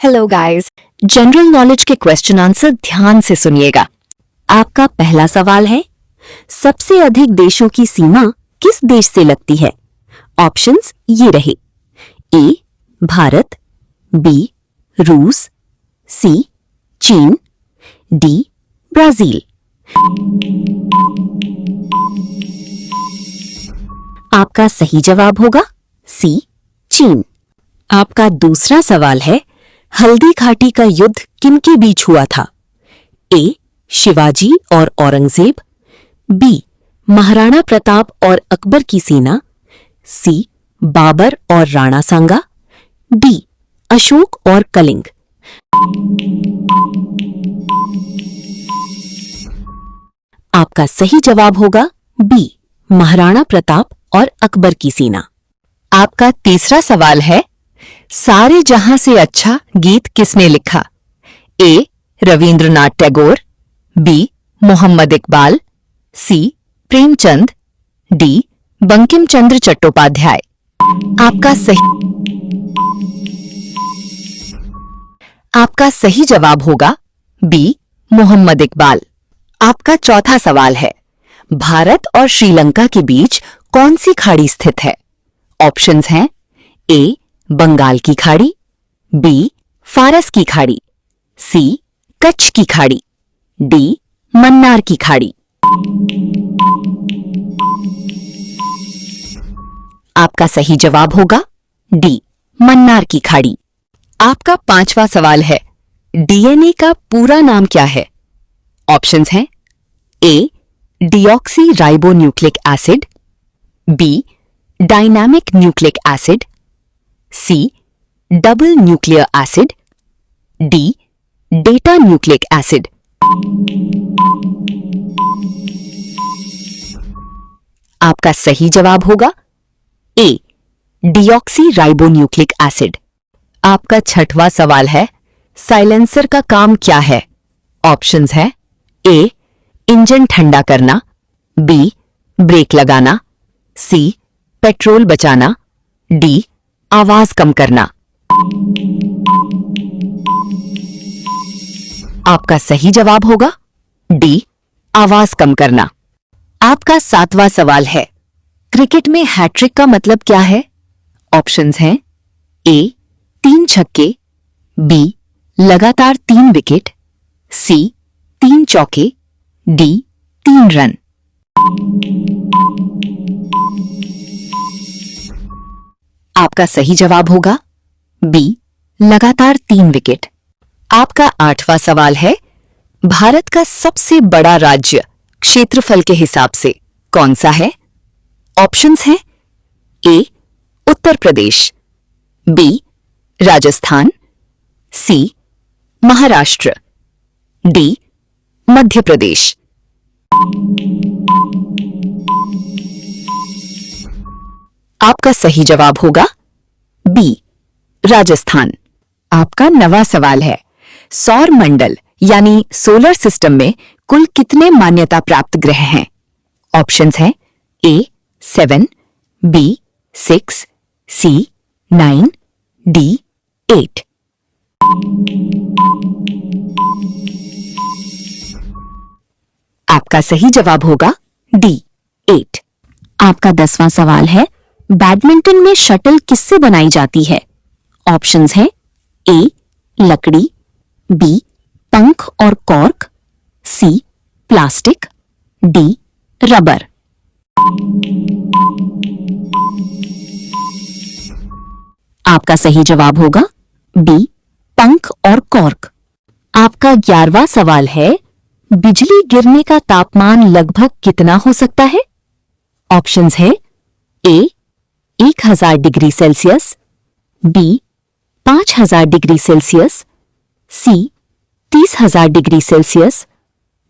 Hello guys, general knowledge के question answer ध्यान से सुनिएगा। आपका पहला सवाल है, सबसे अधिक देशों की सीमा किस देश से लगती है? ऑप्शंस ये रहे। ए भारत, बी रूस, सी चीन, डी ब्राजील। आपका सही जवाब होगा सी चीन। आपका दूसरा सवाल है, हल्दी घाटी का युद्ध किनके बीच हुआ था? ए शिवाजी और औरंगजेब, बी महाराणा प्रताप और अकबर की सेना, सी बाबर और राणा सांगा, डी अशोक और कलिंग। आपका सही जवाब होगा बी महाराणा प्रताप और अकबर की सेना। आपका तीसरा सवाल है, सारे जहां से अच्छा गीत किसने लिखा? ए रविंद्रनाथ टैगोर, बी मोहम्मद इकबाल, सी प्रेमचंद, डी बंकिम चंद्र चट्टोपाध्याय। आपका सही जवाब होगा बी मोहम्मद इकबाल। आपका चौथा सवाल है, भारत और श्रीलंका के बीच कौन सी खाड़ी स्थित है? ऑप्शंस हैं ए बंगाल की खाड़ी, बी फारस की खाड़ी, सी कच्छ की खाड़ी, डी मन्नार की खाड़ी। आपका सही जवाब होगा डी मन्नार की खाड़ी। आपका पांचवा सवाल है, डीएनए का पूरा नाम क्या है? ऑप्शंस हैं A deoxyribonucleic acid, B dynamic nucleic acid, C double nuclear acid, D data nucleic acid. आपका सही जवाब होगा ए डिऑक्सी राइबोन्यूक्लिक एसिड। आपका छठवां सवाल है, साइलेंसर का काम क्या है? ऑप्शंस है ए इंजन ठंडा करना, बी ब्रेक लगाना, सी पेट्रोल बचाना, डी आवाज कम करना। आपका सही जवाब होगा डी आवाज कम करना। आपका सातवां सवाल है, क्रिकेट में हैट्रिक का मतलब क्या है? ऑप्शंस हैं ए 3 छक्के, बी लगातार 3 विकेट, सी 3 चौके, डी 3 रन। आपका सही जवाब होगा बी लगातार 3 विकेट। आपका आठवां सवाल है, भारत का सबसे बड़ा राज्य क्षेत्रफल के हिसाब से कौन सा है? ऑप्शंस हैं ए उत्तर प्रदेश, बी राजस्थान, सी महाराष्ट्र, डी मध्य प्रदेश। आपका सही जवाब होगा बी राजस्थान। आपका 9वां सवाल है, सौर मंडल यानी सोलर सिस्टम में कुल कितने मान्यता प्राप्त ग्रह हैं? ऑप्शंस हैं ए 7, बी 6, सी 9, डी 8। आपका सही जवाब होगा डी 8। आपका 10वां सवाल है, बैडमिंटन में शटल किससे बनाई जाती है? ऑप्शंस हैं ए लकड़ी, बी पंख और कॉर्क, सी प्लास्टिक, डी रबर। आपका सही जवाब होगा बी पंख और कॉर्क। आपका 11वां सवाल है, बिजली गिरने का तापमान लगभग कितना हो सकता है? ऑप्शंस है A 1000 degree Celsius, B 5000 degree Celsius, C 30,000 degree Celsius,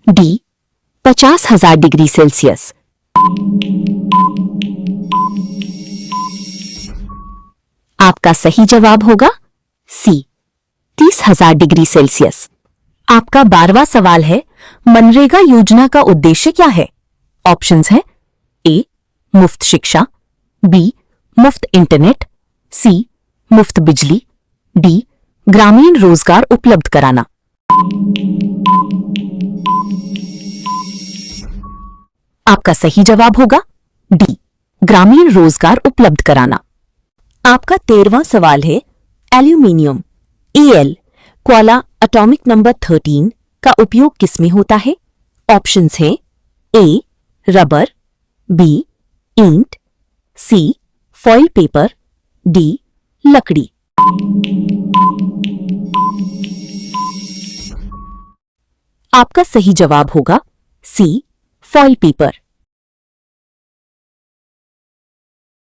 D 50,000 degree Celsius. आपका सही जवाब होगा सी 30,000 डिग्री सेल्सियस। आपका 12वां सवाल है, मनरेगा योजना का उद्देश्य क्या है? ऑप्शंस हैं ए मुफ्त शिक्षा, बी मुफ्त इंटरनेट, सी मुफ्त बिजली, डी ग्रामीण रोजगार उपलब्ध कराना। आपका सही जवाब होगा डी, ग्रामीण रोजगार उपलब्ध कराना। आपका 13वां सवाल है aluminium L koala atomic number 13 का उपयोग किसमें होता है? ऑप्शंस हैं ए रबर, बी ईंट, सी फॉइल पेपर, डी लकड़ी। आपका सही जवाब होगा सी फॉइल पेपर।